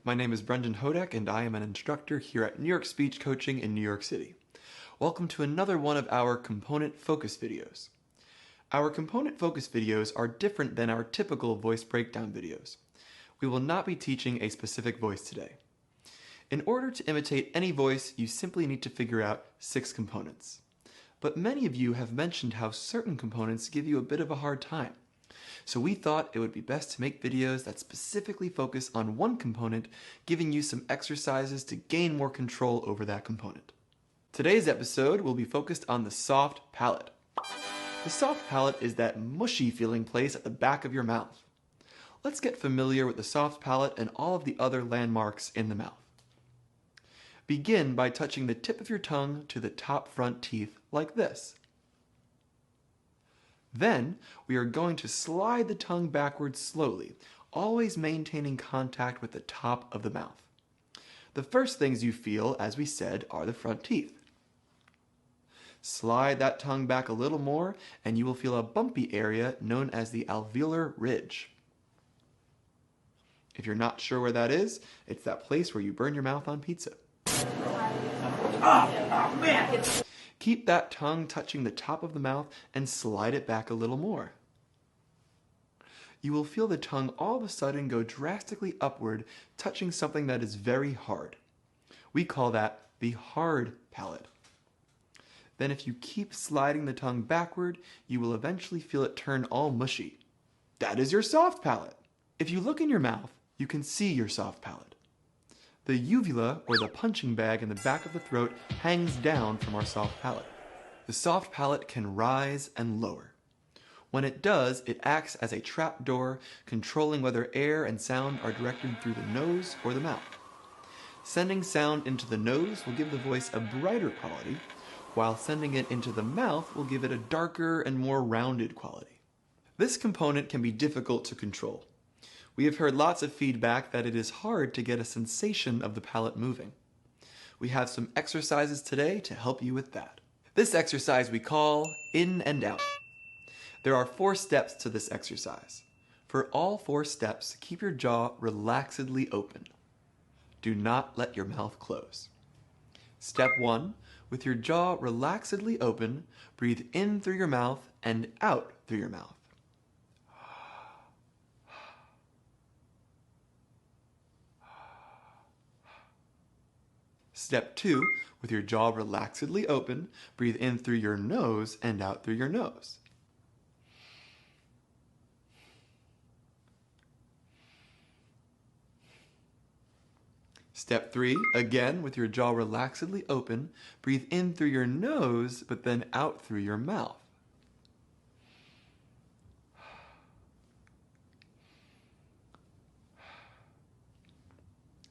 My name is Brendan Hodak and I am an instructor here at New York Speech Coaching in New York City. Welcome to another one of our component focus videos. Our component focus videos are different than our typical voice breakdown videos. We will not be teaching a specific voice today. In order to imitate any voice, you simply need to figure out 6 components. But many of you have mentioned how certain components give you a bit of a hard time. So we thought it would be best to make videos that specifically focus on one component, giving you some exercises to gain more control over that component. Today's episode will be focused on the soft palate. The soft palate is that mushy feeling place at the back of your mouth. Let's get familiar with the soft palate and all of the other landmarks in the mouth. Begin by touching the tip of your tongue to the top front teeth like this. Then, we are going to slide the tongue backwards slowly, always maintaining contact with the top of the mouth. The first things you feel, as we said, are the front teeth. Slide that tongue back a little more, and you will feel a bumpy area known as the alveolar ridge. If you're not sure where that is, it's that place where you burn your mouth on pizza. Oh man! Keep that tongue touching the top of the mouth and slide it back a little more. You will feel the tongue all of a sudden go drastically upward, touching something that is very hard. We call that the hard palate. Then if you keep sliding the tongue backward, you will eventually feel it turn all mushy. That is your soft palate. If you look in your mouth, you can see your soft palate. The uvula, or the punching bag in the back of the throat, hangs down from our soft palate. The soft palate can rise and lower. When it does, it acts as a trap door, controlling whether air and sound are directed through the nose or the mouth. Sending sound into the nose will give the voice a brighter quality, while sending it into the mouth will give it a darker and more rounded quality. This component can be difficult to control. We have heard lots of feedback that it is hard to get a sensation of the palate moving. We have some exercises today to help you with that. This exercise we call in and out. There are 4 steps to this exercise. For all 4 steps, keep your jaw relaxedly open. Do not let your mouth close. Step 1, with your jaw relaxedly open, breathe in through your mouth and out through your mouth. Step 2, with your jaw relaxedly open, breathe in through your nose and out through your nose. Step 3, again with your jaw relaxedly open, breathe in through your nose, but then out through your mouth.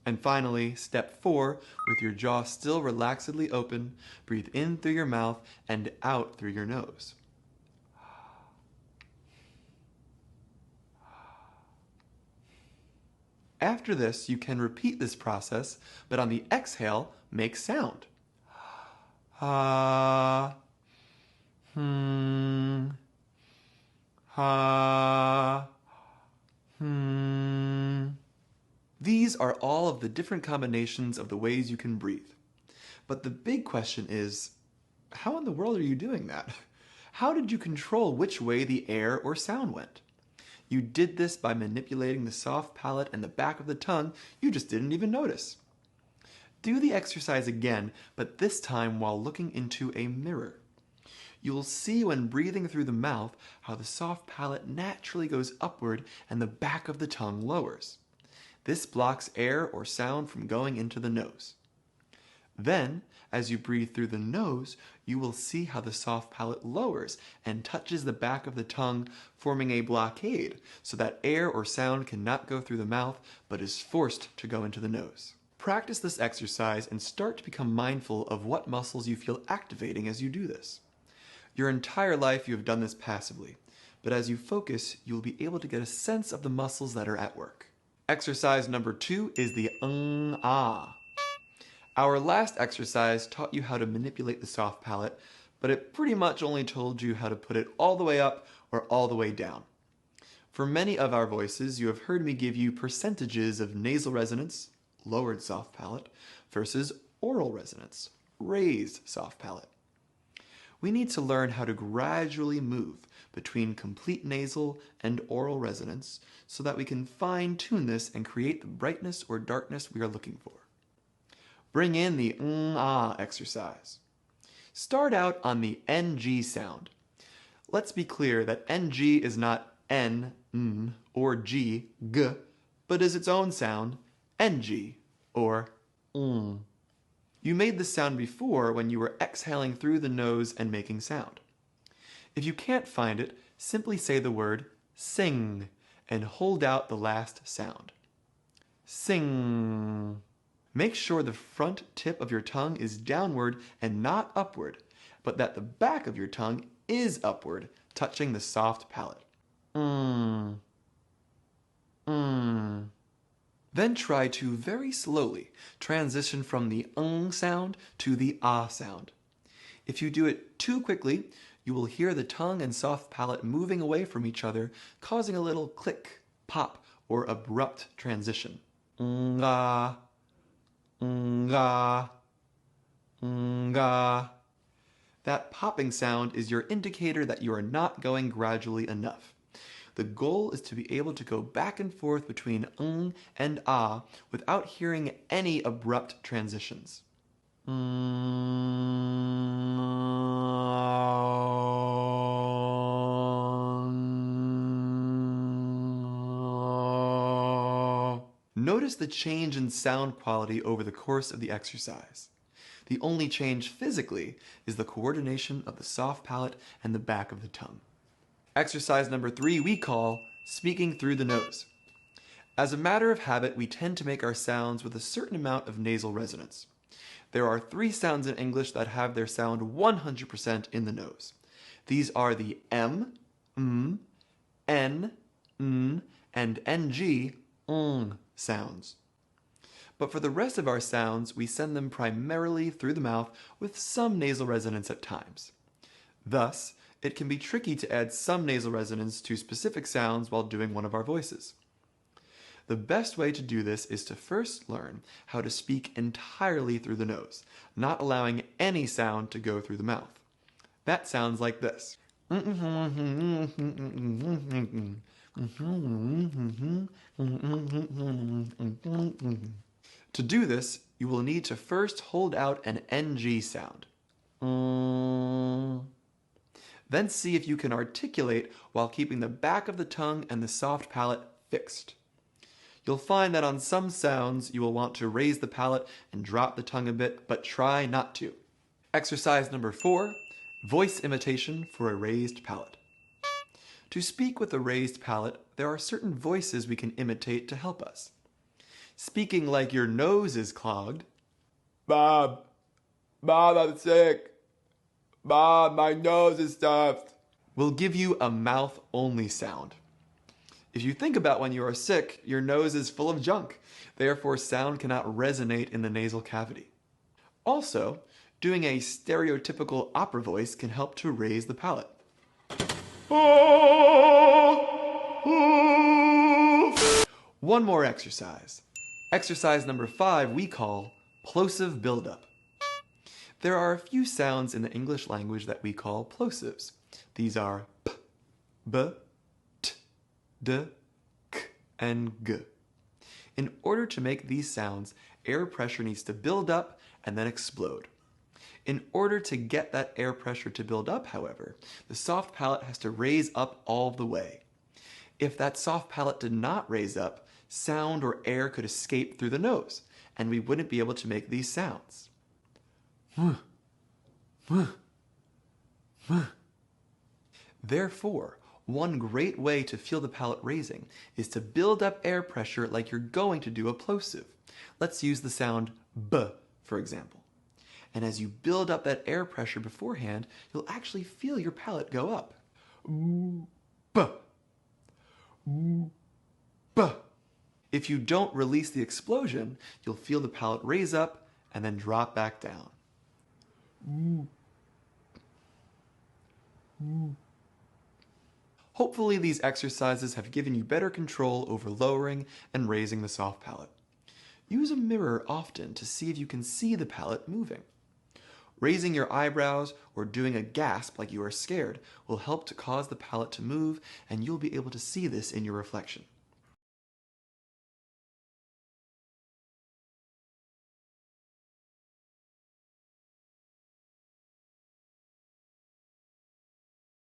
And finally, step 4, with your jaw still relaxedly open, breathe in through your mouth and out through your nose. After this, you can repeat this process, but on the exhale, make sound. Ha, ha, These are all of the different combinations of the ways you can breathe. But the big question is, how in the world are you doing that? How did you control which way the air or sound went? You did this by manipulating the soft palate and the back of the tongue. You just didn't even notice. Do the exercise again, but this time while looking into a mirror. You will see when breathing through the mouth how the soft palate naturally goes upward and the back of the tongue lowers. This blocks air or sound from going into the nose. Then, as you breathe through the nose, you will see how the soft palate lowers and touches the back of the tongue, forming a blockade so that air or sound cannot go through the mouth but is forced to go into the nose. Practice this exercise and start to become mindful of what muscles you feel activating as you do this. Your entire life you have done this passively, but as you focus, you will be able to get a sense of the muscles that are at work. Exercise number 2 is the ah. Our last exercise taught you how to manipulate the soft palate, but it pretty much only told you how to put it all the way up or all the way down. For many of our voices, you have heard me give you percentages of nasal resonance, lowered soft palate, versus oral resonance, raised soft palate. We need to learn how to gradually move between complete nasal and oral resonance so that we can fine-tune this and create the brightness or darkness we are looking for. Bring in the ah exercise. Start out on the NG sound. Let's be clear that NG is not N, N, or G, G, but is its own sound, NG, or mm. You made this sound before when you were exhaling through the nose and making sound. If you can't find it, simply say the word sing and hold out the last sound. Sing. Make sure the front tip of your tongue is downward and not upward, but that the back of your tongue is upward, touching the soft palate. Mm. Mm. Then try to very slowly transition from the sound to the ah sound. If you do it too quickly, you will hear the tongue and soft palate moving away from each other, causing a little click, pop, or abrupt transition. Nga, nga, nga. That popping sound is your indicator that you are not going gradually enough. The goal is to be able to go back and forth between and ah without hearing any abrupt transitions. Notice the change in sound quality over the course of the exercise. The only change physically is the coordination of the soft palate and the back of the tongue. Exercise number 3 we call speaking through the nose. As a matter of habit, we tend to make our sounds with a certain amount of nasal resonance. There are 3 sounds in English that have their sound 100% in the nose. These are the M, N, N, and NG, sounds. But for the rest of our sounds, we send them primarily through the mouth with some nasal resonance at times. Thus, it can be tricky to add some nasal resonance to specific sounds while doing one of our voices. The best way to do this is to first learn how to speak entirely through the nose, not allowing any sound to go through the mouth. That sounds like this. To do this, you will need to first hold out an NG sound. Then see if you can articulate while keeping the back of the tongue and the soft palate fixed. You'll find that on some sounds you will want to raise the palate and drop the tongue a bit, but try not to. Exercise number 4, voice imitation for a raised palate. To speak with a raised palate, there are certain voices we can imitate to help us. Speaking like your nose is clogged. Bob, I'm sick. Bob, my nose is stuffed. Will give you a mouth-only sound. If you think about when you are sick, your nose is full of junk. Therefore, sound cannot resonate in the nasal cavity. Also, doing a stereotypical opera voice can help to raise the palate. One more exercise. Exercise number 5 we call plosive buildup. There are a few sounds in the English language that we call plosives. These are p, b, t, d, k, and g. In order to make these sounds, air pressure needs to build up and then explode. In order to get that air pressure to build up, however, the soft palate has to raise up all the way. If that soft palate did not raise up, sound or air could escape through the nose, and we wouldn't be able to make these sounds. Therefore, one great way to feel the palate raising is to build up air pressure like you're going to do a plosive. Let's use the sound B, for example. And as you build up that air pressure beforehand, you'll actually feel your palate go up. B. B. If you don't release the explosion, you'll feel the palate raise up and then drop back down. Hopefully these exercises have given you better control over lowering and raising the soft palate. Use a mirror often to see if you can see the palette moving. Raising your eyebrows or doing a gasp like you are scared will help to cause the palette to move, and you'll be able to see this in your reflection.